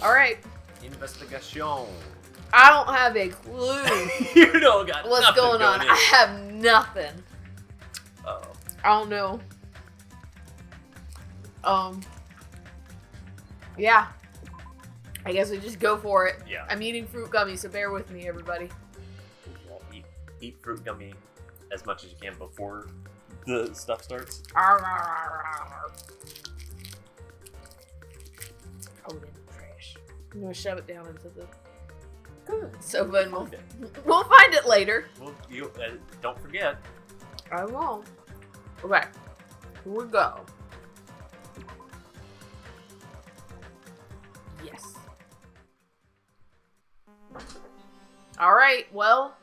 Alright. Investigation. I don't have a clue You don't got what's nothing going on. in. I have nothing. Uh-oh. I don't know. Yeah. I guess we just go for it. Yeah. I'm eating fruit gummies, so bear with me, everybody. Well, eat fruit gummy as much as you can before the stuff starts. Throw it in the trash. I'm gonna shove it down into the sofa and we'll find it later. Well, you don't forget. I won't. Okay. Here we go. Yes. Alright, well.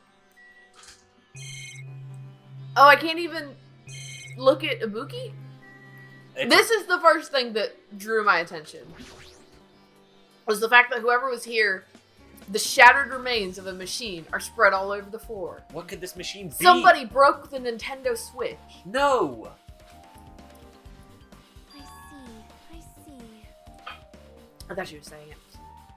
Oh, I can't even look at Ibuki? This is the first thing that drew my attention. Was the fact that whoever was here, the shattered remains of a machine are spread all over the floor. What could this machine be? Somebody broke the Nintendo Switch. No! I see. I thought you were saying it.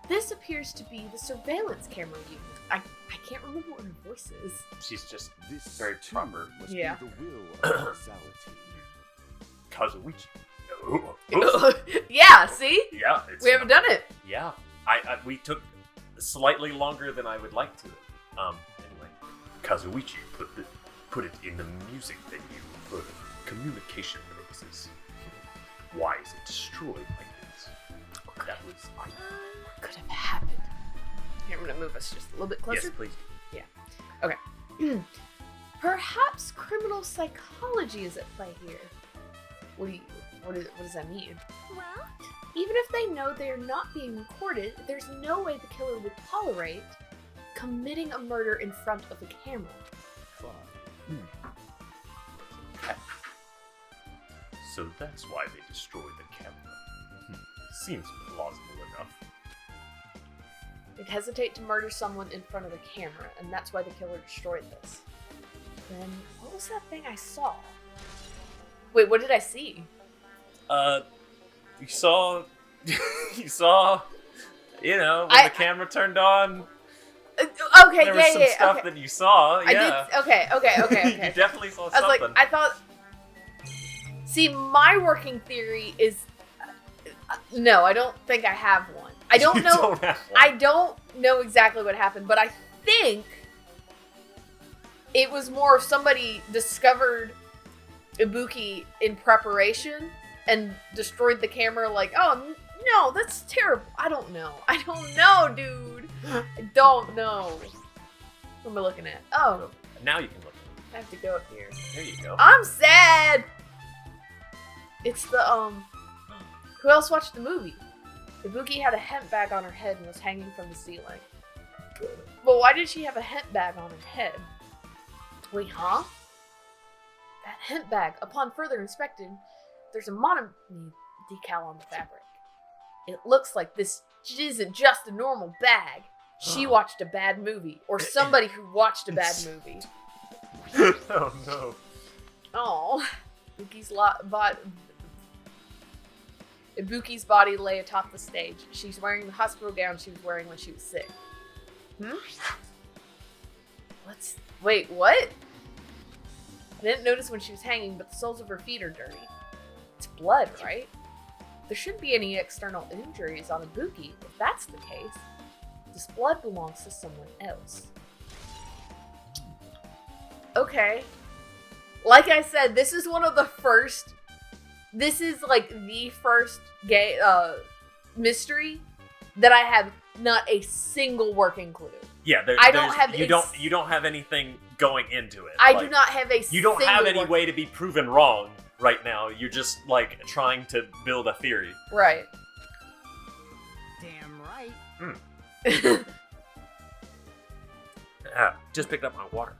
This appears to be the surveillance camera unit. I can't remember what her voice is. She's just This very proper. must Yeah. be the will of causality. Kazuichi. Yeah, see? Yeah, it's We haven't done it. Yeah, we took slightly longer than I would like to. Anyway, Kazuichi put it in the music venue for communication purposes. Why is it destroyed like this? That was What could have happened? Here, I'm gonna move us just a little bit closer. Yes, please. Perhaps criminal psychology is at play here. What does that mean? Well, Even if they know they are not being recorded, there's no way the killer would tolerate committing a murder in front of a camera. Fine. So that's why they destroyed the camera. Seems plausible enough. They'd hesitate to murder someone in front of a camera, and that's why the killer destroyed this. Then, what was that thing I saw? Wait, what did I see? You saw, when the camera turned on. Okay, There was some stuff okay. that you saw. I Yeah. did. Okay. You definitely saw I was something. like, I thought. See, my working theory is. No, I don't think I have one. I don't You know. don't have one. I don't know exactly what happened, but I think it was more of somebody discovered Ibuki in preparation and destroyed the camera. Like, oh no, that's terrible. I don't know, dude. I don't know. What am I looking at? Oh, Now you can look. I have to go up here. There you go. I'm sad. It's the Who else watched the movie? Ibuki had a hemp bag on her head and was hanging from the ceiling. But why did she have a hemp bag on her head? Wait, huh? That hemp bag. Upon further inspection, there's a monomy decal on the fabric. It looks like this isn't just a normal bag. She watched a bad movie, or somebody who watched a bad movie. Oh no. Oh, Ibuki's body lay atop the stage. She's wearing the hospital gown she was wearing when she was sick. Wait, what? I didn't notice when she was hanging, but the soles of her feet are dirty. It's blood, right? There shouldn't be any external injuries on Ibuki. If that's the case, this blood belongs to someone else. Okay. Like I said, this is one of the first. This is like the first mystery that I have not a single working clue. Yeah, you don't have anything going into it. I do not have a. You don't have any working... way to be proven wrong right now. You're just like trying to build a theory. Right. Damn right. Just picked up my water.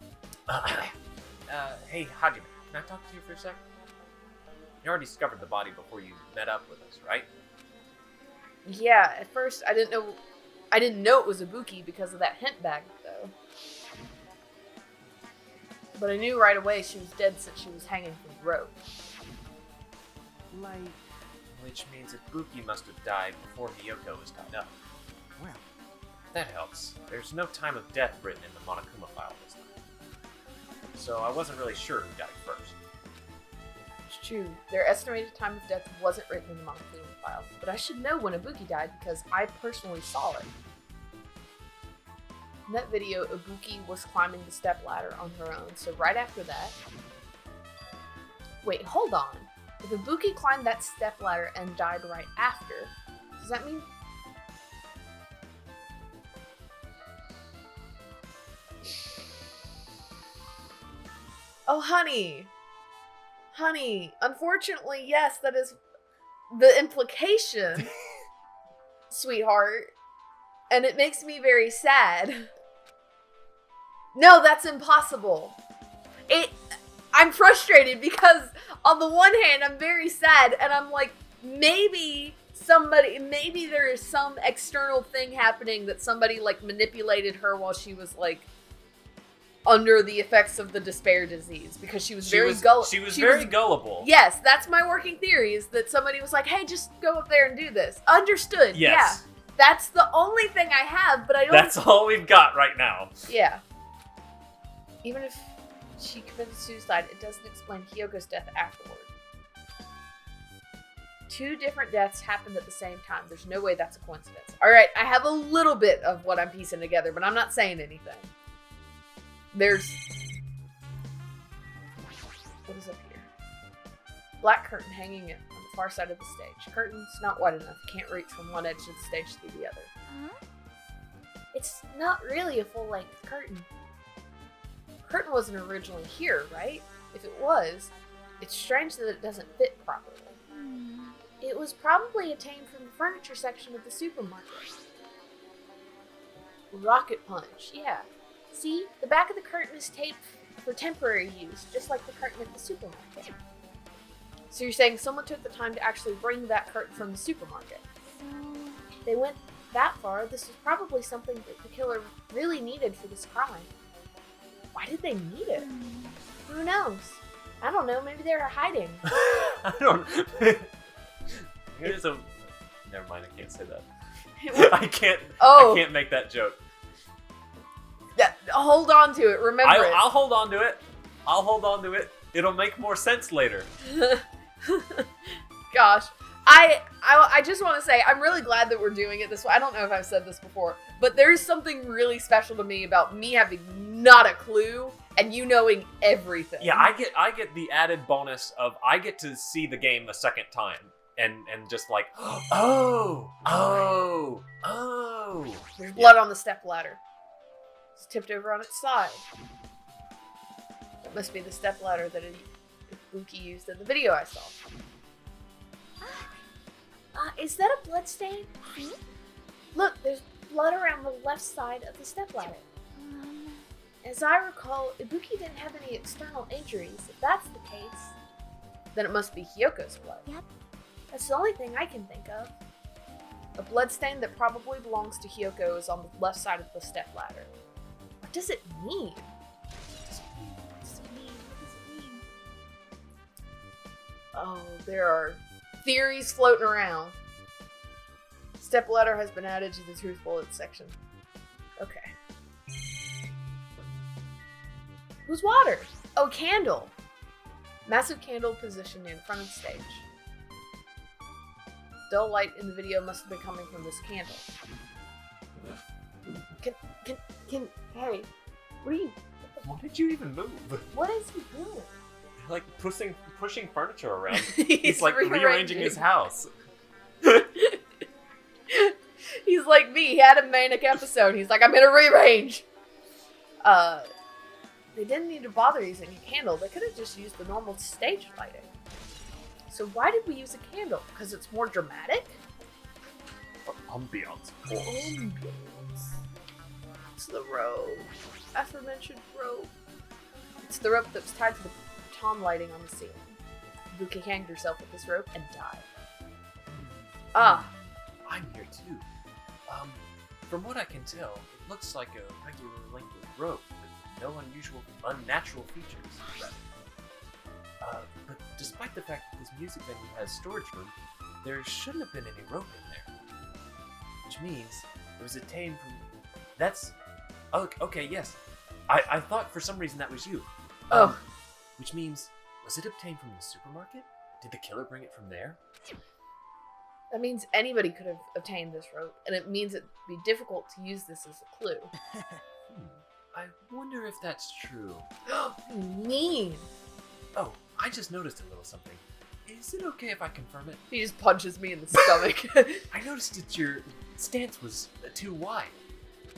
Hey, Hajime, can I talk to you for a sec? You already discovered the body before you met up with us, right? Yeah, at first I didn't know it was Ibuki because of that hemp bag, though. But I knew right away she was dead since she was hanging from the rope. Like Which means Ibuki must have died before Hiyoko was tied up. Well, That helps. There's no time of death written in the Monokuma file this time. So I wasn't really sure who died first. It's true. Their estimated time of death wasn't written in the Monokuma file, but I should know when Ibuki died because I personally saw it. In that video, Ibuki was climbing the stepladder on her own, so right after that... Wait, hold on. If Ibuki climbed that stepladder and died right after, does that mean... Oh, honey. Honey, unfortunately, yes, that is the implication, sweetheart. And it makes me very sad. No, that's impossible. I'm frustrated because on the one hand, I'm very sad and I'm like, maybe there is some external thing happening that somebody like manipulated her while she was like under the effects of the despair disease because she was very gullible. She was very gullible. Yes, that's my working theory is that somebody was like, hey, just go up there and do this. Understood. Yes. Yeah. That's the only thing I have, but I don't... That's all we've got right now. Yeah. Even if she committed suicide, it doesn't explain Hyogo's death afterward. 2 different deaths happened at the same time. There's no way that's a coincidence. Alright, I have a little bit of what I'm piecing together, but I'm not saying anything. There's... What is up here? Black curtain hanging on the far side of the stage. Curtain's not wide enough. You can't reach from one edge of the stage to the other. Huh? It's not really a full-length curtain. Curtain wasn't originally here, right? If it was, it's strange that it doesn't fit properly. It was probably obtained from the furniture section of the supermarket. Rocket punch, yeah. See, the back of the curtain is taped for temporary use, just like the curtain at the supermarket. So you're saying someone took the time to actually bring that curtain from the supermarket. They went that far, this was probably something that the killer really needed for this crime. Why did they need it? Who knows? I don't know, maybe they were hiding. I don't... Here's a... Never mind, I can't say that. I can't make that joke. Yeah, hold on to it, remember it. I'll hold on to it. I'll hold on to it. It'll make more sense later. Gosh. I just want to say, I'm really glad that we're doing it this way. I don't know if I've said this before, but there's something really special to me about me having not a clue and you knowing everything. Yeah, I get the added bonus of I get to see the game the second time and just like, oh. There's blood on the stepladder. It's tipped over on its side. That must be the stepladder that Ibuki used in the video I saw. Is that a blood stain? Look, there's blood around the left side of the stepladder. As I recall, Ibuki didn't have any external injuries. If that's the case, then it must be Hyoko's blood. Yep. That's the only thing I can think of. A blood stain that probably belongs to Hyoko is on the left side of the stepladder. What does it mean? What does it mean? Oh, there are theories floating around. Stepladder has been added to the Truth Bullet section. Okay. Whose water? Oh, candle. Massive candle positioned in front of the stage. Dull light in the video must have been coming from this candle. Hey, what are you? Why did you even move? What is he doing? Like pushing furniture around. He's He's like rearranging his house. He's like me. He had a manic episode. He's like, I'm gonna rearrange. They didn't need to bother using a candle. They could have just used the normal stage lighting. So why did we use a candle? Because it's more dramatic? For ambiance. Ambience. It's the rope. Aforementioned rope. It's the rope that was tied to the baton lighting on the ceiling. Ibuki hanged herself with this rope and died. Ah. I'm here too. From what I can tell, it looks like a regular length of rope with no unnatural features. But despite the fact that this music venue has storage room, there shouldn't have been any rope in there. Which means it was obtained from... That's... Oh, okay, yes. I thought for some reason that was you. Which means, was it obtained from the supermarket? Did the killer bring it from there? That means anybody could have obtained this rope, and it means it'd be difficult to use this as a clue. I wonder if that's true. Mean! Oh, I just noticed a little something. Is it okay if I confirm it? He just punches me in the stomach. I noticed that your stance was too wide.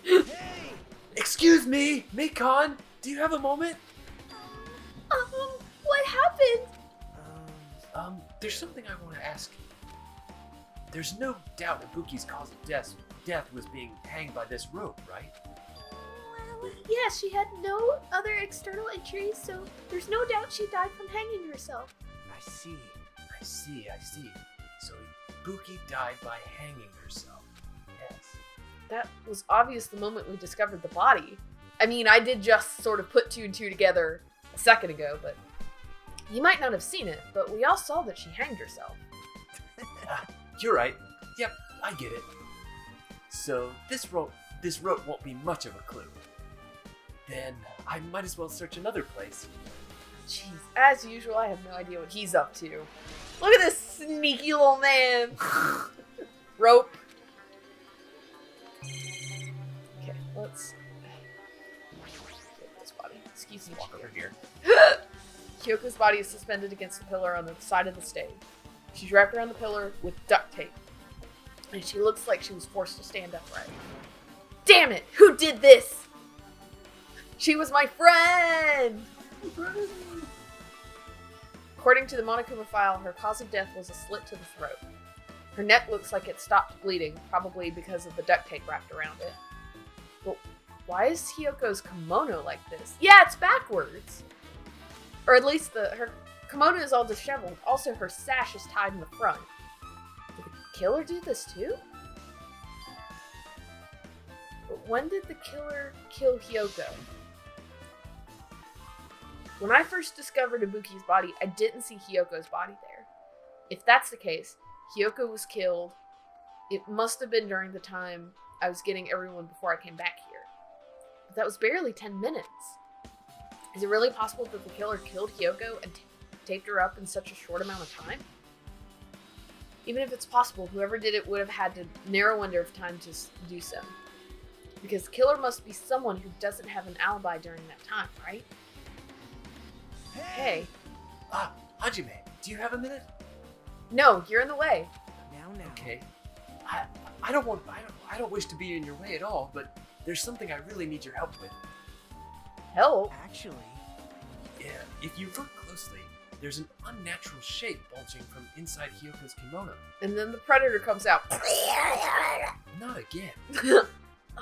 Hey! Excuse me, Mikon, do you have a moment? What happened? There's something I want to ask you. There's no doubt Ibuki's cause of death was being hanged by this rope, right? Well, Yeah, she had no other external injuries, so there's no doubt she died from hanging herself. I see. I see. So Ibuki died by hanging herself. Yes. That was obvious the moment we discovered the body. I mean, I did just sort of put two and two together a second ago, but you might not have seen it, but we all saw that she hanged herself. You're right. Yep, I get it. So this rope won't be much of a clue. Then I might as well search another place. Jeez, as usual, I have no idea what he's up to. Look at this sneaky little man. Rope. Okay, let's get this body. Excuse me. Walk over here. Kyoko's body is suspended against the pillar on the side of the stage. She's wrapped around the pillar with duct tape, and she looks like she was forced to stand upright. Damn it! Who did this? She was my friend! According to the Monokuma file, her cause of death was a slit to the throat. Her neck looks like it stopped bleeding, probably because of the duct tape wrapped around it. But why is Hyoko's kimono like this? Yeah, it's backwards! Or at least her kimono is all disheveled. Also, her sash is tied in the front. Did the killer do this too? But when did the killer kill Hyoko? When I first discovered Ibuki's body, I didn't see Hyoko's body there. If that's the case, Hyoko was killed. It must have been during the time I was getting everyone before I came back here. But that was barely 10 minutes. Is it really possible that the killer killed Hyoko and taped her up in such a short amount of time? Even if it's possible, whoever did it would have had a narrow window of time to do so. Because the killer must be someone who doesn't have an alibi during that time, right? Hey. Hajime, do you have a minute? No, you're in the way. Now. Okay. I don't wish to be in your way at all, but there's something I really need your help with. Help? Actually, Yeah, if you look closely, there's an unnatural shape bulging from inside Hyoko's kimono. And then the predator comes out. Not again.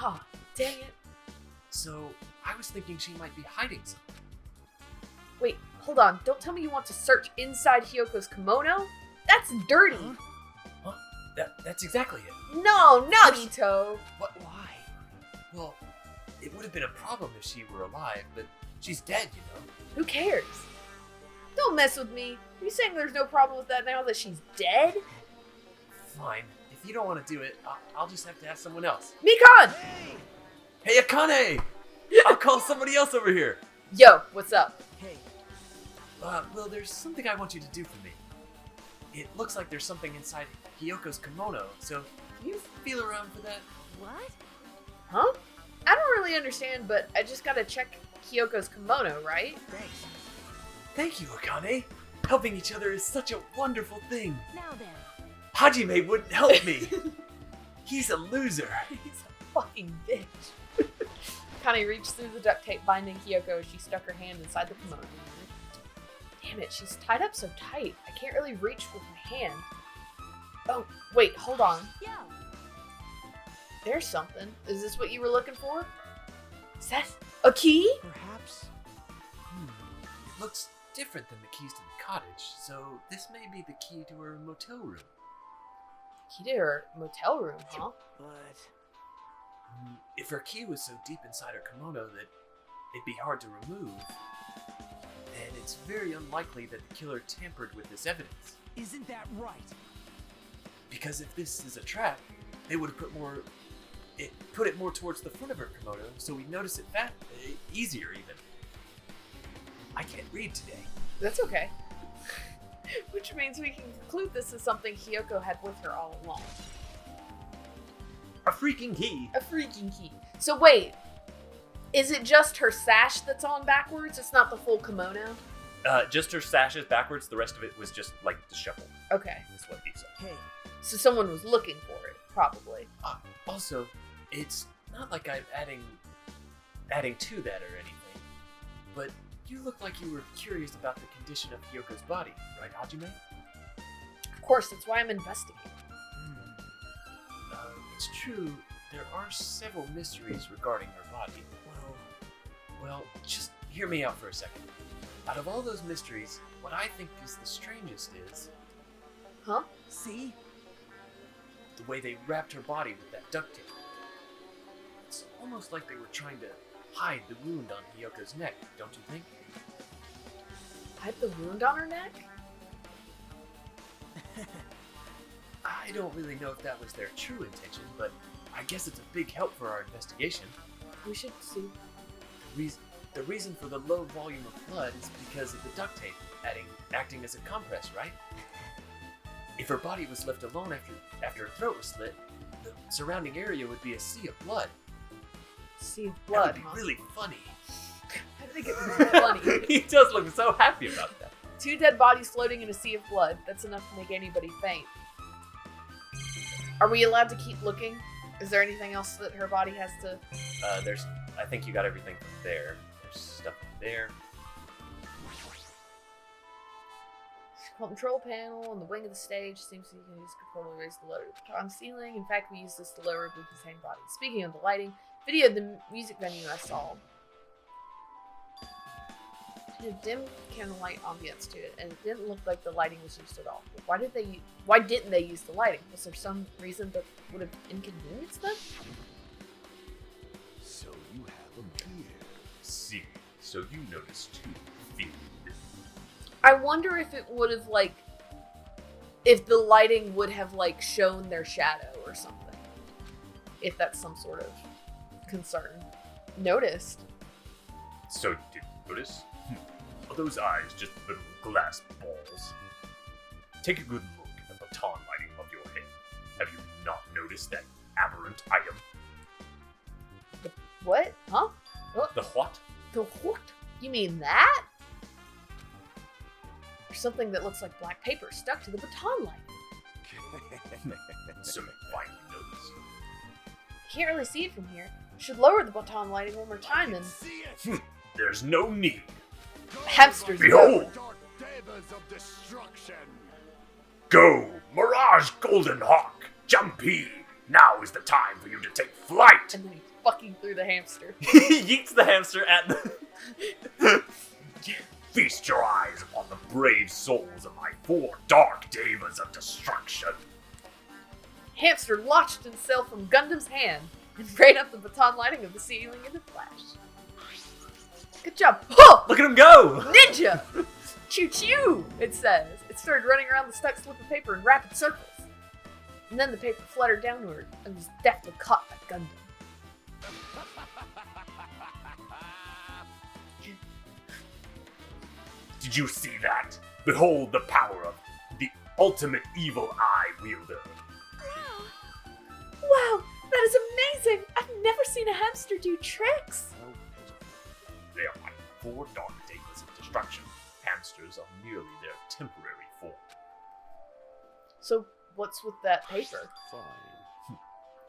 Oh, dang it. So, I was thinking she might be hiding something. Wait, hold on. Don't tell me you want to search inside Hyoko's kimono? That's dirty. Huh? That's exactly it. No, Nagito. What? Why? Well, it would have been a problem if she were alive, but she's dead, you know. Who cares? Don't mess with me. Are you saying there's no problem with that now that she's dead? Fine. If you don't want to do it, I'll just have to ask someone else. Mikon! Hey, Akane! I'll call somebody else over here. Yo, what's up? hey, Well, there's something I want you to do for me. It looks like there's something inside Hyoko's kimono, so can you feel around for that? what? Huh? I don't really understand, but I just gotta check Hyoko's kimono, right? thanks. Thank you, Akane. Helping each other is such a wonderful thing. Now then. Hajime wouldn't help me. He's a loser. He's a fucking bitch. Connie reached through the duct tape binding Hyoko as she stuck her hand inside the kimono. Damn it, she's tied up so tight. I can't really reach with my hand. Oh, wait, hold on. Yo. There's something. Is this what you were looking for? Is that a key? Perhaps. It looks different than the keys to the cottage, so this may be the key to her motel room. Key to her motel room, huh? But If her key was so deep inside her kimono that it'd be hard to remove, then it's very unlikely that the killer tampered with this evidence. isn't that right? Because if this is a trap, they would have put it more towards the front of her kimono, so we'd notice it easier even. I can't read today. That's okay. Which means we can conclude this is something Hiyoko had with her all along. A freaking key. A freaking key. So wait, is it just her sash that's on backwards? It's not the full kimono? Just her sash is backwards. The rest of it was just like disheveled. Okay. That's what he said. Hey, So someone was looking for it, probably. Also, it's not like I'm adding to that or anything, but you look like you were curious about the condition of Hyoko's body, right, Hajime? Of course, that's why I'm investigating. It's true, there are several mysteries regarding her body. Well, just hear me out for a second. Out of all those mysteries, what I think is the strangest is Huh? see? the way they wrapped her body with that duct tape. It's almost like they were trying to hide the wound on Hyoko's neck, don't you think? Hide the wound on her neck? I don't really know if that was their true intention, but I guess it's a big help for our investigation. We should see. The reason for the low volume of blood is because of the duct tape acting as a compress, right? If her body was left alone after her throat was slit, the surrounding area would be a sea of blood. Sea of That blood, would be huh? really funny. I think it would be funny. He does look so happy about that. 2 dead bodies floating in a sea of blood. That's enough to make anybody faint. Are we allowed to keep looking? Is there anything else that her body has to... I think you got everything from there. There's stuff there. Control panel on the wing of the stage seems to use control to raise the lower on ceiling. In fact, we use this to lower Buki's hang body. Speaking of the lighting, video of the music venue I saw. It had dim candlelight ambience to it, and it didn't look like the lighting was used at all. Why didn't they use the lighting? Was there some reason that would have inconvenienced them? So you have a beard. See, so you noticed too. Feed. I wonder if it would have, like, if the lighting would have, like, shown their shadow or something. If that's some sort of concern. Noticed. So you didn't notice? Are those eyes just little glass balls? Take a good look at the baton lighting of your head. Have you not noticed that aberrant item? What? Huh? What? The what? The what? You mean that? Or something that looks like black paper stuck to the baton light. So you finally noticed. Can't really see it from here. Should lower the baton lighting one more time and... See it. There's no need. Hamsters. Behold! Dark devas of destruction. Go, Mirage Golden Hawk! Jum-P! Now is the time for you to take flight! And then he fucking threw the hamster. He yeets the hamster at the... Feast your eyes upon the brave souls of my 4 dark devas of destruction. Hamster launched himself from Gundam's hand and ran up the baton lighting of the ceiling in a flash. Good job. Oh! Look at him go! Ninja! Choo-choo, it says. It started running around the stuck slip of paper in rapid circles. And then the paper fluttered downward and was deftly caught by Gundam. Did you see that? Behold the power of the ultimate evil eye wielder. Wow, that is amazing! I've never seen a hamster do tricks! They are my 4 dark devas of destruction. Hamsters are merely their temporary form. So, what's with that paper? Fine.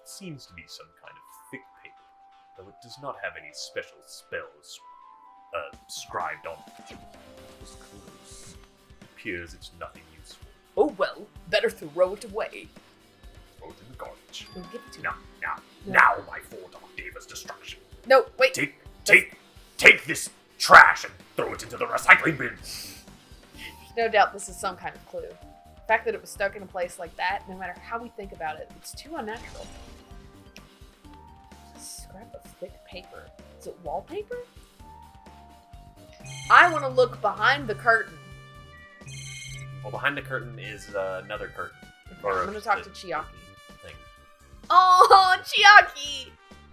It seems to be some kind of thick paper, though it does not have any special spells scribed on it. Was close. It appears it's nothing useful. Oh well, better throw it away. Throw it in the garbage. We'll give it to Now, him. now, my 4 dark devas destruction. No, wait. Take this trash and throw it into the recycling bin. No doubt this is some kind of clue. The fact that it was stuck in a place like that, no matter how we think about it, it's too unnatural. A scrap of thick paper. Is it wallpaper? I want to look behind the curtain. Well, behind the curtain is another curtain. Or I'm gonna talk to the Chiaki. thing. Oh, Chiaki!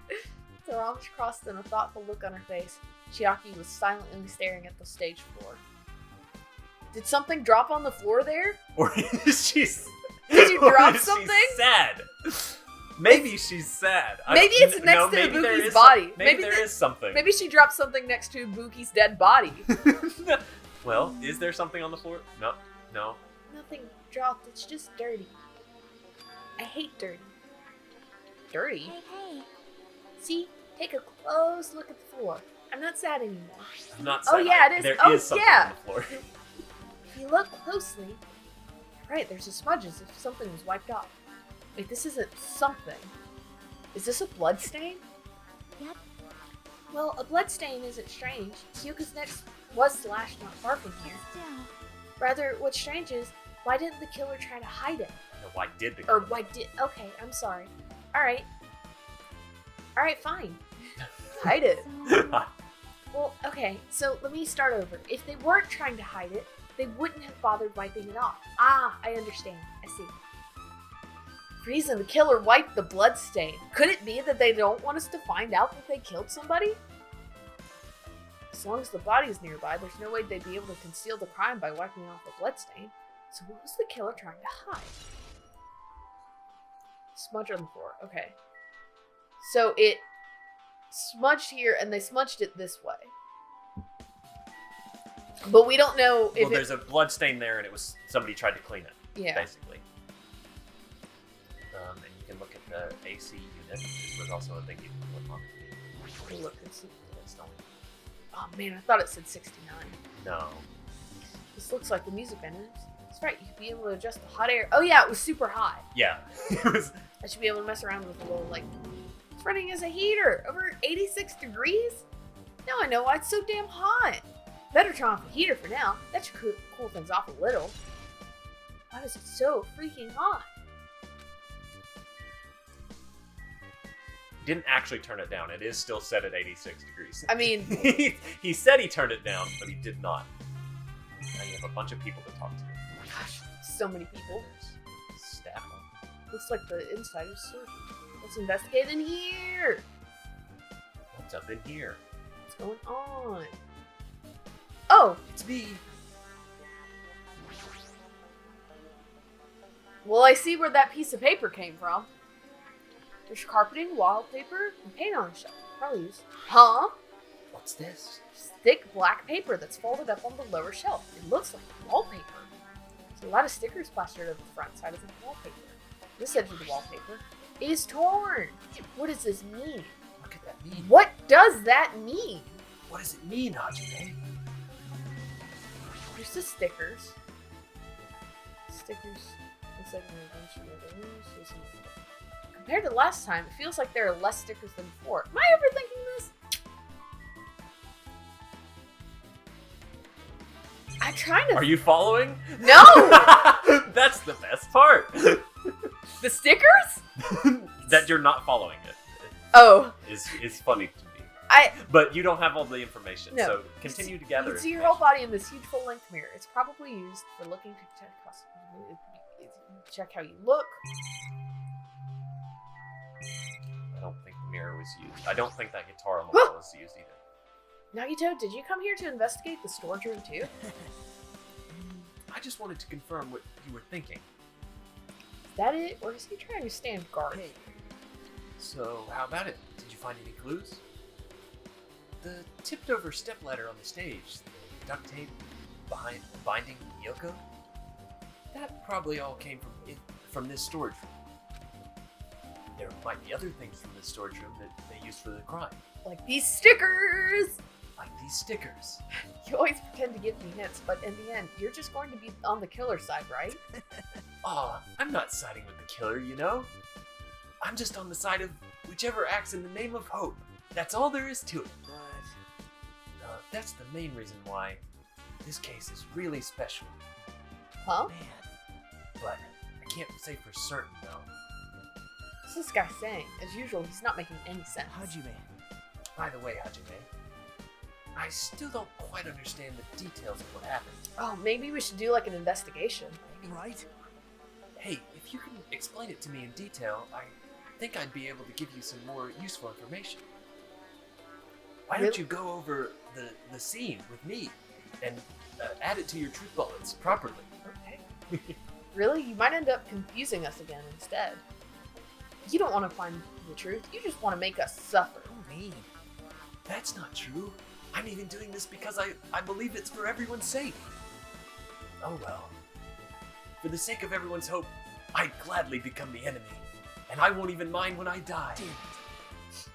With her arms crossed and a thoughtful look on her face, Chiaki was silently staring at the stage floor. Did something drop on the floor there? Or is she... Did you or drop is she something? sad. Maybe she's sad. Maybe it's next to maybe there Ibuki's is body. Maybe there is something. Maybe she dropped something next to Ibuki's dead body. Well, is there something on the floor? No. No. Nothing dropped, it's just dirty. I hate dirty. Dirty? Hey, hey. See? Take a close look at the floor. I'm not sad anymore. I'm not Oh, sad. yeah, it is. There Oh, is something yeah. on the floor. If you look closely, right, there's a smudge as if something was wiped off. Wait, this isn't something. Is this a blood stain? Yep. Well, a blood stain isn't strange. Hyuga's neck was slashed not far from here. Still. Rather, what's strange is, why didn't the killer try to hide it? No, why did the Or why did... Okay, I'm sorry. Alright. Alright, fine. Hide it. So, Well, okay, so let me start over. If they weren't trying to hide it, they wouldn't have bothered wiping it off. Ah, I understand. I see. Reason the killer wiped the blood stain. Could it be that they don't want us to find out that they killed somebody? As long as the body is nearby, there's no way they'd be able to conceal the crime by wiping off a blood stain. So what was the killer trying to hide? Smudge on the floor. Okay. So it smudged here, and they smudged it this way. But we don't know if well, there's a blood stain there, and it was somebody tried to clean it. Yeah. Basically. And you can look at the AC unit. This was also a thing you can look on. We'll look and see. It's not- Oh man, I thought it said 69. No. This looks like the music vendors. That's right, you could be able to adjust the hot air. Oh yeah, it was super hot. Yeah. It was. I should be able to mess around with a little, like, it's running as a heater. Over 86 degrees? Now I know why it's so damn hot. Better turn off the heater for now. That should cool things off a little. Why is it so freaking hot? Didn't actually turn it down. It is still set at 86 degrees. I mean, he said he turned it down, but he did not. Now you have a bunch of people to talk to. gosh, so many people. There's staff on. Looks like the inside is surgery. Let's investigate in here. What's up in here? What's going on? Oh, It's me. well, I see where that piece of paper came from. There's carpeting, wallpaper, and paint on the shelf. Probably used. Huh? What's this? Thick black paper that's folded up on the lower shelf. It looks like wallpaper. There's a lot of stickers plastered over the front side of the wallpaper. This edge of the wallpaper is torn. What does this mean? What could that mean? What does that mean? What does it mean, Hajime? There's the stickers. Stickers. Looks like an adventure of those. Compared to last time, it feels like there are less stickers than before. Am I overthinking this? I'm trying to. Are you following? No! That's the best part. The stickers? That you're not following it Oh, is funny to me. I. But you don't have all the information, No. so continue to You gather can see your information. whole body in this huge full-length mirror. It's probably used for looking to check check how you look. I don't think the mirror was used. I don't think that guitar on the Huh. wall was used either. Nagito, did you come here to investigate the storage room too? I just wanted to confirm what you were thinking. Is that it, or is he trying to stand guard? Hey. So, how about it? Did you find any clues? The tipped over stepladder on the stage, the duct tape behind binding Yoko? That probably all came from this storage room. There might be other things from this storage room that they used for the crime, Like these stickers! like these stickers. You always pretend to give me hints, but in the end, you're just going to be on the killer side, right? Aw, I'm not siding with the killer, you know? I'm just on the side of whichever acts in the name of hope. That's all there is to it. But that's the main reason why this case is really special. Huh? But I can't say for certain, though. What's this guy saying? As usual, he's not making any sense. By the way, Hajime, I still don't quite understand the details of what happened. Oh, maybe we should do like an investigation. Right? Hey, if if you can explain it to me in detail, I think I'd be able to give you some more useful information. Why don't you go over the scene with me and add it to your truth bullets properly? Okay. Really? You might end up confusing us again instead. You don't want to find the truth. You just want to make us suffer. Oh, me? That's not true. I'm even doing this because I believe it's for everyone's sake. Oh well. For the sake of everyone's hope, I'd gladly become the enemy. And I won't even mind when I die.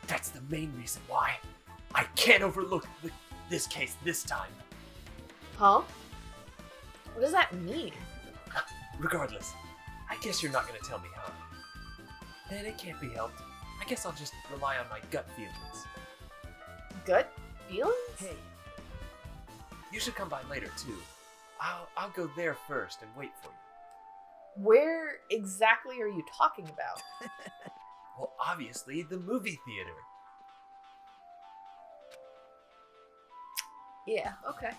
That's the main reason why I can't overlook this case this time. Huh? What does that mean? Regardless, I guess you're not going to tell me how. Then it can't be helped. I guess I'll just rely on my gut feelings. Gut feelings? Hey, you should come by later too. I'll go there first and wait for you. Where exactly are you talking about? Well, obviously, the movie theater. Yeah, okay.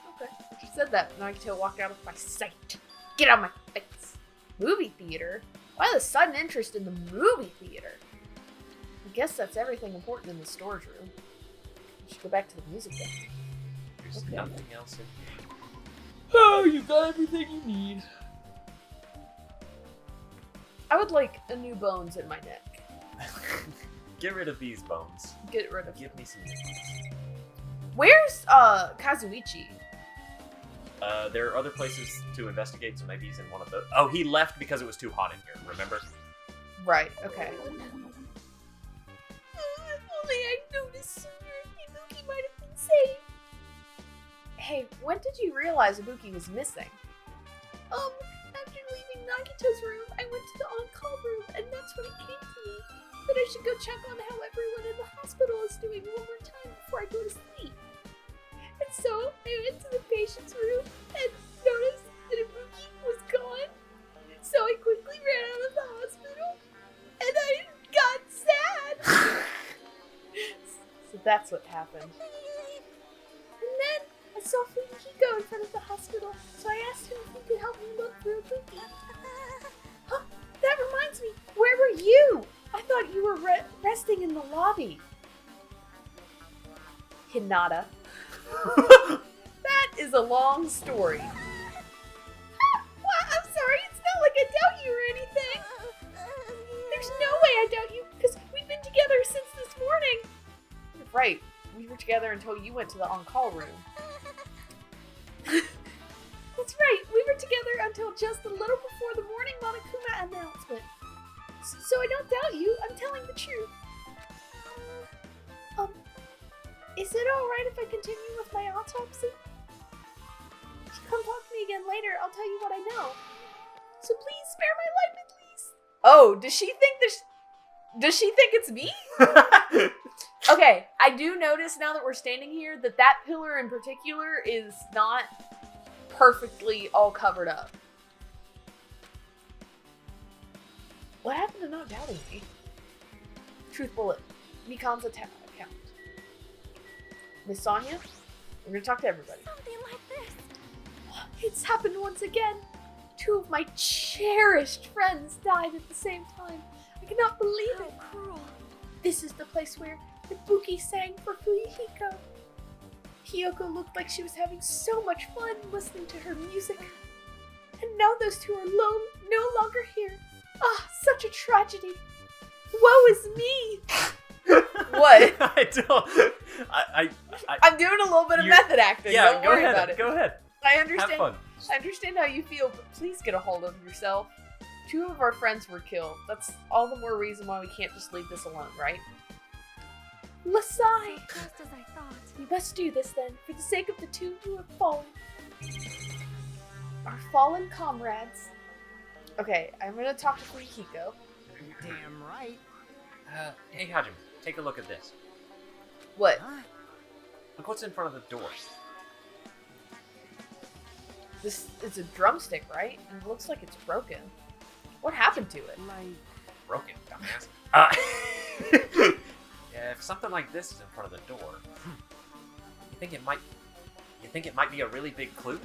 You said that, and I can walk out of my sight. Get out of my face. Movie theater? Why the sudden interest in the movie theater? I guess that's everything important in the storage room. We should go back to the music then. There's Okay. nothing else in here. Oh, you got everything you need. I would like a new bones in my neck. Get rid of these bones. Get rid of. Give me some nipples. Where's Kazuichi? There are other places to investigate, so maybe he's in one of those. Oh, he left because it was too hot in here, remember? Right. Okay. Only I noticed sooner. Ibuki might have been saved. Hey, when did you realize Ibuki was missing? After leaving Nagito's room, I went to the on-call room, and that's when it came to me that I should go check on how everyone in the hospital is doing one more time before I go to sleep. And so I went to the patient's room and noticed that Ibuki was gone. So I quickly ran out of the hospital, and I got sad. So that's what happened. And then I saw Fumihiko in front of the hospital, so I asked him if he could help me look for Ibuki. Huh, that reminds me, where were you? I thought you were resting in the lobby. Hinata. That is a long story. Well, I'm sorry, it's not like I doubt you or anything. There's no way I doubt you, because we've been together since this morning. Right, we were together until you went to the on-call room. That's right, we were together until just a little before the morning Monokuma announcement. So I don't doubt you, I'm telling the truth. Is it alright if I continue with my autopsy? If you come talk to me again later, I'll tell you what I know. So please spare my life at least. Oh, does she think it's me? Okay, I do notice now that we're standing here that pillar in particular is not perfectly all covered up. What happened to not doubting me? Truth bullet. Mikan's account. Miss Sonia, we're gonna talk to everybody. Something like this. It's happened once again. 2 of my cherished friends died at the same time. I cannot believe How it. cruel. This is the place where Ibuki sang for Fumihiko. Hiyoko looked like she was having so much fun listening to her music. And now those 2 are no longer here. Ah, such a tragedy. Woe is me. What? I don't. I'm doing a little bit of You're- method acting. Yeah, Don't go worry ahead. about it. Go ahead. I Have understand. fun. I understand how you feel, but please get a hold of yourself. 2 of our friends were killed. That's all the more reason why we can't just leave this alone, right? Lasai! Just as I thought. We must do this then, for the sake of the 2 who have fallen. Our fallen comrades. Okay, I'm gonna talk to Fumihiko. Damn right. Hey Hajime, take a look at this. What? Huh? Look what's in front of the door. This is a drumstick, right? And it looks like it's broken. What happened to it? Like, Broken, dumbass. Yeah, if something like this is in front of the door, you think it might be a really big clue?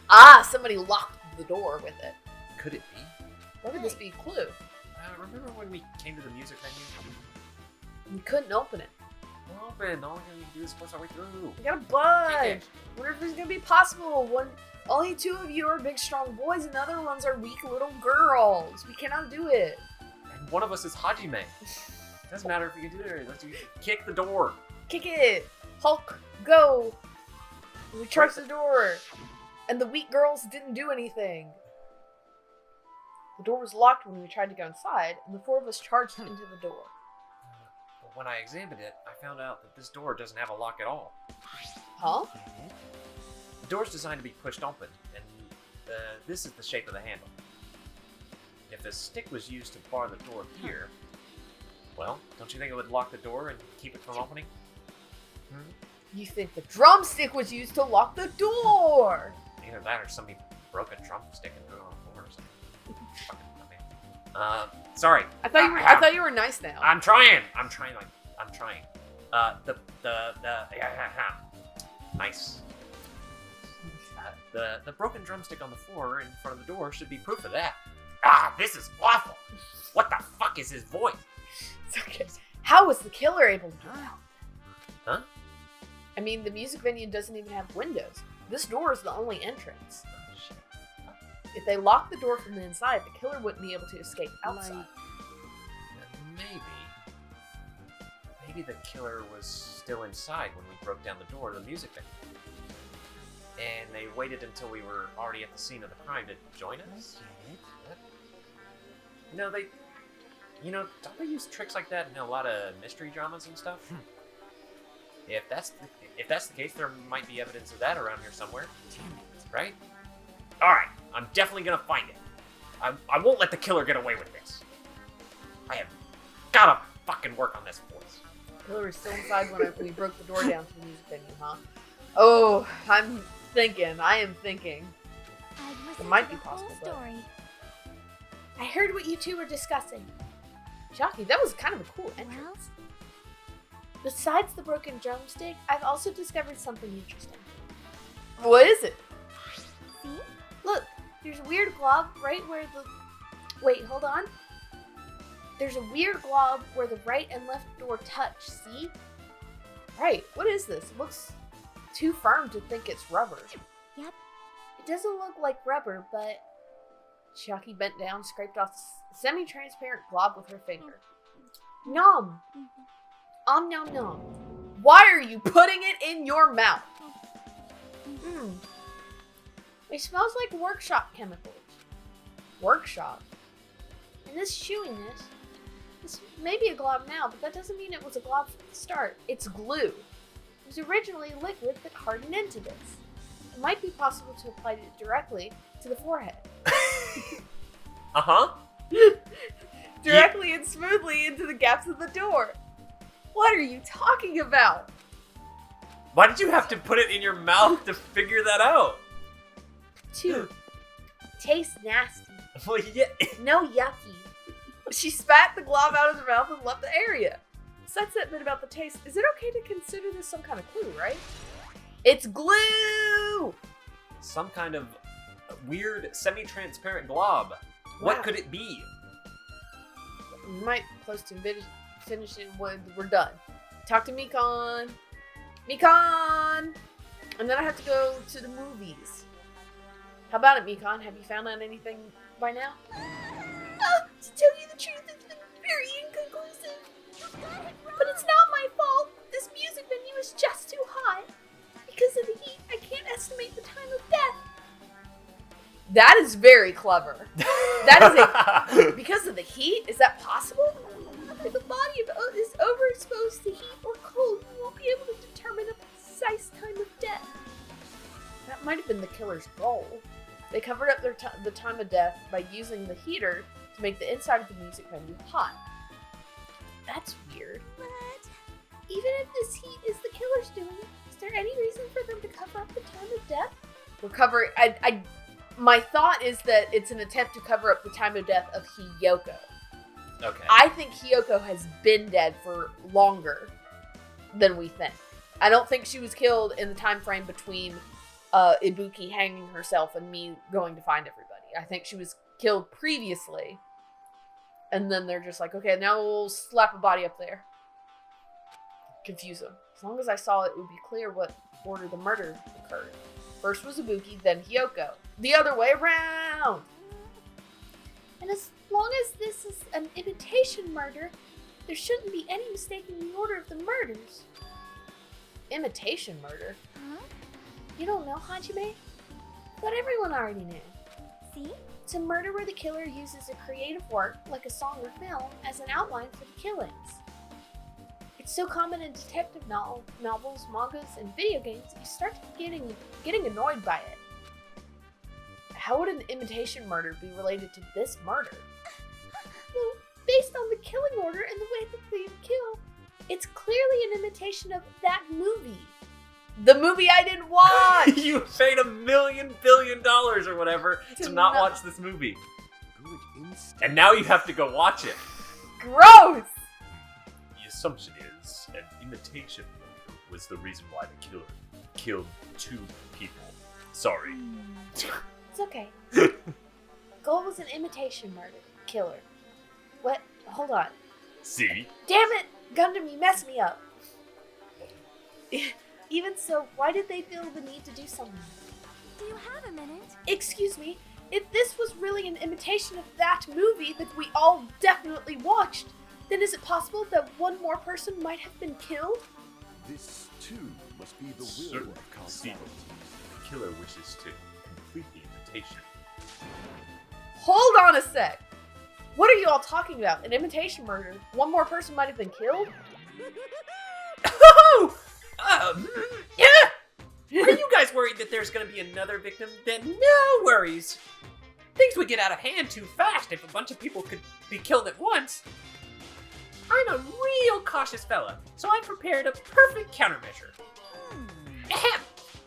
Ah, somebody locked the door with it. could it be? What could this be? A clue? Remember when we came to the music venue? We couldn't open it. We're open. All we can do is force our way through. We gotta budge. Wonder if it's gonna be possible. Only 2 of you are big, strong boys, and the other ones are weak little girls. We cannot do it. And one of us is Hajime. Doesn't matter if you can do it. Let's kick the door. Kick it. Hulk, go. We charged the door. And the weak girls didn't do anything. The door was locked when we tried to go inside, and the 4 of us charged into the door. But when I examined it, I found out that this door doesn't have a lock at all. Huh? The door's designed to be pushed open, and this is the shape of the handle. If the stick was used to bar the door here, well, don't you think it would lock the door and keep it from opening? You think the drumstick was used to lock the door? Either that or somebody broke a drumstick and threw it on the floor or something. Fucking dumbass. Sorry. I thought you were nice now. I'm trying. Nice. The broken drumstick on the floor in front of the door should be proof of that. This is awful. What the fuck is his voice? It's okay. How was the killer able to do that? Huh? I mean, the music venue doesn't even have windows. This door is the only entrance. Oh, shit. If they locked the door from the inside, the killer wouldn't be able to escape outside. Maybe the killer was still inside when we broke down the door of the music venue. And they waited until we were already at the scene of the crime to join us? No, don't they use tricks like that in a lot of mystery dramas and stuff? If that's the case, there might be evidence of that around here somewhere. Right? Alright, I'm definitely gonna find it. I won't let the killer get away with this. I have gotta fucking work on this voice. The killer was still inside when we broke the door down to the music venue, huh? Oh, I am thinking. It might be possible, but... I heard what you 2 were discussing. Jockey, that was kind of a cool entrance. Besides the broken drumstick, I've also discovered something interesting. What is it? See? Look, there's a weird glob right where the... Wait, hold on. There's a weird glob where the right and left door touch, see? Right, what is this? It looks too firm to think it's rubber. Yep. It doesn't look like rubber, but... Chucky bent down, scraped off the semi-transparent glob with her finger. Nom! Nom nom. Why are you putting it in your mouth? It smells like workshop chemicals. Workshop? And this chewiness, this may be a glob now, but that doesn't mean it was a glob from the start. It's glue. It was originally liquid that hardened into this. It might be possible to apply it directly to the forehead. Directly and smoothly into the gaps of the door. What are you talking about? Why did you have to put it in your mouth to figure that out? 2. Tastes nasty. Well, yeah. No yucky. She spat the glob out of her mouth and left the area. Besides that bit about the taste, is it okay to consider this some kind of clue, right? It's glue! Some kind of weird semi-transparent glob. What Wow. could it be? We might close to finish it when we're done. Talk to Mikon. Mikon! And then I have to go to the movies. How about it, Mikon? Have you found out anything by now? To tell you the truth, it's been very inconclusive. But it's not my fault. This music venue is just too hot. Because of the heat, I can't estimate the time of death. That is very clever. That is because of the heat? Is that possible? If the body is overexposed to heat or cold, you won't be able to determine a precise time of death. That might have been the killer's goal. They covered up the time of death by using the heater to make the inside of the music venue hot. That's weird. But Even if this heat is the killer's doing, is there any reason for them to cover up the time of death? My thought is that it's an attempt to cover up the time of death of Hiyoko. Okay. I think Hiyoko has been dead for longer than we think. I don't think she was killed in the time frame between Ibuki hanging herself and me going to find everybody. I think she was killed previously. And then they're just like, okay, now we'll slap a body up there. Confuse them. As long as I saw it, it would be clear what order the murder occurred. First was Ibuki, then Hiyoko. The other way around! And as long as this is an imitation murder, there shouldn't be any mistaking the order of the murders. Imitation murder? Huh? You don't know, Hajime? But everyone already knew. See? It's a murder where the killer uses a creative work, like a song or film, as an outline for the killings. It's so common in detective novels, mangas, and video games that you start getting annoyed by it. How would an imitation murder be related to this murder? Well, based on the killing order and the way that they kill, it's clearly an imitation of that movie. The movie I didn't watch! You paid $1 million billion or whatever to not watch this movie. Good instinct. And now you have to go watch it. Gross! The assumption is an imitation murder was the reason why the killer killed 2 people. Sorry. It's okay. Goal was an imitation murder. Killer. What? Hold on. See? Damn it! Gundam, you messed me up. Even so, why did they feel the need to do something? Do you have a minute? Excuse me, if this was really an imitation of that movie that we all definitely watched, then is it possible that one more person might have been killed? This too must be the will Certainly of conceivable. causality. The killer wishes to complete the imitation. Hold on a sec! What are you all talking about? An imitation murder? One more person might have been killed? Yeah! Are you guys worried that there's gonna be another victim? Then no worries. Things would get out of hand too fast if a bunch of people could be killed at once. I'm a real cautious fella, so I prepared a perfect countermeasure. Ahem!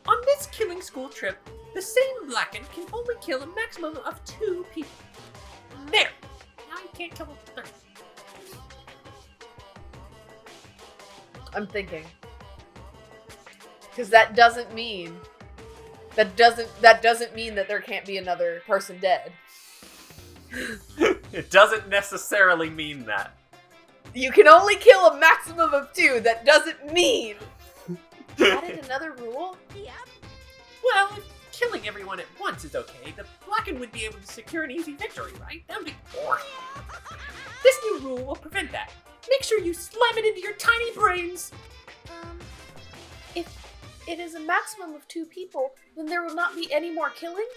On this killing school trip, the same Blacken can only kill a maximum of 2 people. There! Now you can't kill a third. I'm thinking. Because that doesn't mean that there can't be another person dead. It doesn't necessarily mean that. You can only kill a maximum of 2. That doesn't mean. Added another rule? Yep. Well, if killing everyone at once is okay, the Blacken would be able to secure an easy victory, right? That would be boring. This new rule will prevent that. Make sure you slam it into your tiny brains. If it is a maximum of 2 people, then there will not be any more killings?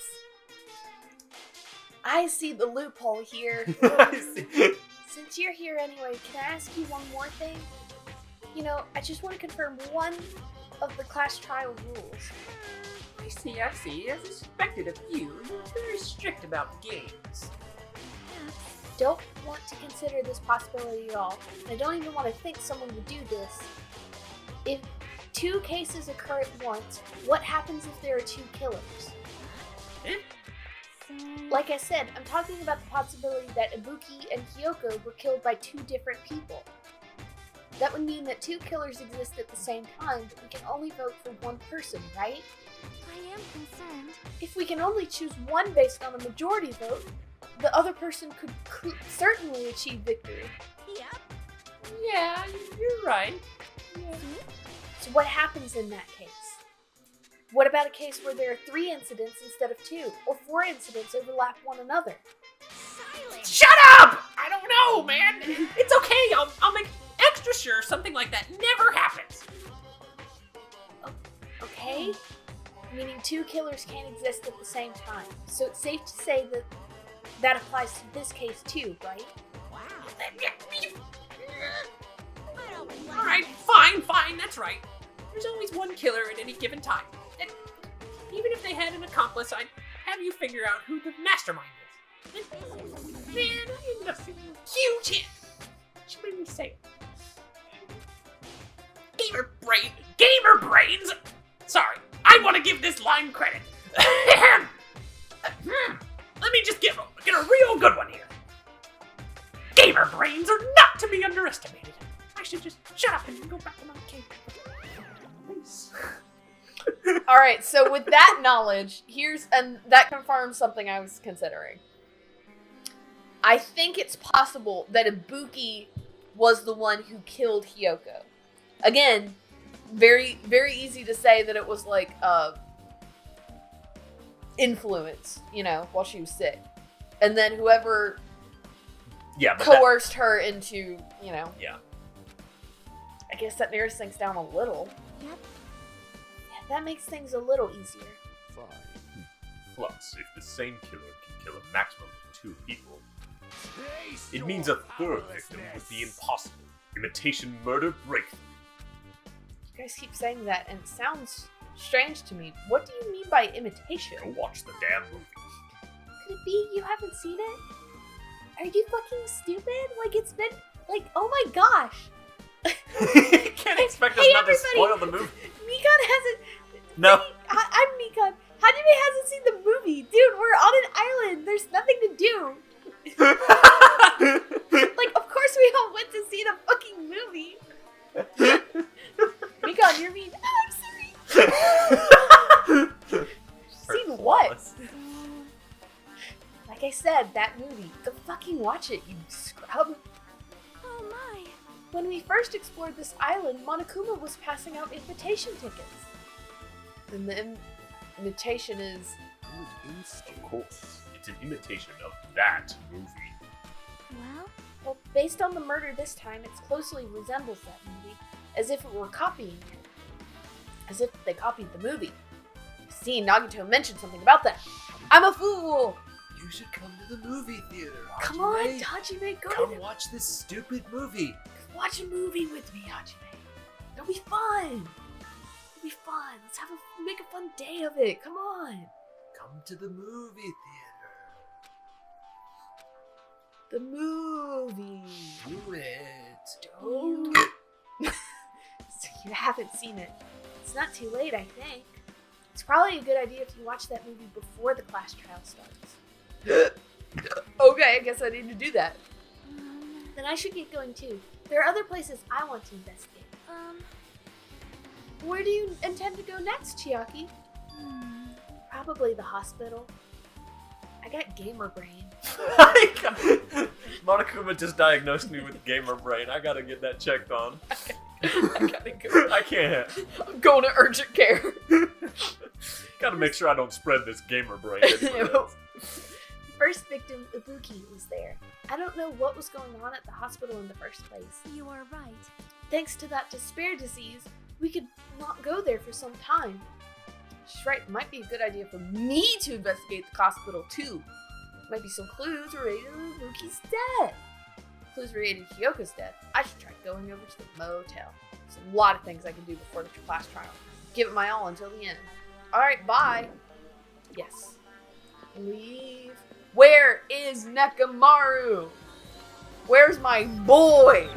I see the loophole here. Since you're here anyway, can I ask you one more thing? You know, I just want to confirm one of the class trial rules. I see. As I suspected of you, you're very strict about the games. Don't want to consider this possibility at all. And I don't even want to think someone would do this. If 2 cases occur at once, what happens if there are 2 killers? Like I said, I'm talking about the possibility that Ibuki and Hiyoko were killed by 2 different people. That would mean that 2 killers exist at the same time, but we can only vote for 1 person, right? I am concerned. If we can only choose 1 based on a majority vote, the other person could certainly achieve victory. Yep. Yeah, you're right. So what happens in that case? What about a case where there are 3 incidents instead of 2, or 4 incidents overlap one another? Silence. Shut up! I don't know, man. It's okay. I'll make extra sure something like that never happens. Okay? Meaning 2 killers can't exist at the same time. So it's safe to say that that applies to this case too, right? Wow. Alright, fine, that's right. There's always 1 killer at any given time. And even if they had an accomplice, I'd have you figure out who the mastermind is. Man, I end up feeling huge hit. She made me say it. Gamer brains! Sorry, I want to give this line credit. Let me just get a real good one here. Gamer brains are not to be underestimated. I should just shut up and go back to my cave. Please. Alright, so with that knowledge, and that confirms something I was considering. I think it's possible that Ibuki was the one who killed Hyoko. Again, very, very easy to say that it was like influence, while she was sick. And then whoever Yeah, but coerced her into, Yeah. I guess that narrows things down a little. Yep. Yeah, that makes things a little easier. Fine. Plus, if the same killer can kill a maximum of 2 people, it means a third victim would be impossible. Imitation murder breakthrough. You guys keep saying that, and it sounds strange to me. What do you mean by imitation? Go watch the damn movie. Could it be you haven't seen it? Are you fucking stupid? Like, it's been, like, oh my gosh. You can't expect us Hey, not to everybody. spoil the movie. Mikon hasn't, No. I'm Mikon. Hajime hasn't seen the movie. Dude, we're on an island. There's nothing to do. Like, of course we all went to see the fucking movie. Mikon, you're mean. Oh, I'm sorry. Seen what? Like I said, that movie. Go fucking watch it, you scrub. Oh my. When we first explored this island, Monokuma was passing out invitation tickets. And the imitation is... Good instinct. Of course, it's an imitation of that movie. Well, based on the murder this time, it closely resembles that movie, as if it were copying it. as if they copied the movie. See, Nagito mentioned something about that. I'm a fool! You should come to the movie theater. Come on, Hajime, go Come to watch this stupid movie. watch a movie with me, Hajime. It'll be fun. It'll be fun. Let's make a fun day of it. Come on. Come to the movie theater. The movie. Do it. Don't. So you haven't seen it. It's not too late, I think. It's probably a good idea if you watch that movie before the class trial starts. Okay, I guess I need to do that. Then I should get going too. There are other places I want to investigate. Where do you intend to go next, Chiaki? Probably the hospital. I got gamer brain. Monokuma just diagnosed me with gamer brain. I gotta get that checked on. I gotta go. I can't. I'm going to urgent care. Gotta make sure I don't spread this gamer brain. to anyone else. First victim, Ibuki, was there. I don't know what was going on at the hospital in the first place. You are right. Thanks to that despair disease, we could not go there for some time. She's right. It might be a good idea for me to investigate the hospital too. Might be some clues related to Ibuki's death. Clues related to Hyoko's death. I should try going over to the motel. There's a lot of things I can do before the class trial. Give it my all until the end. Alright, bye. Yes. Leave. Where is Nekamaru? Where's my boy?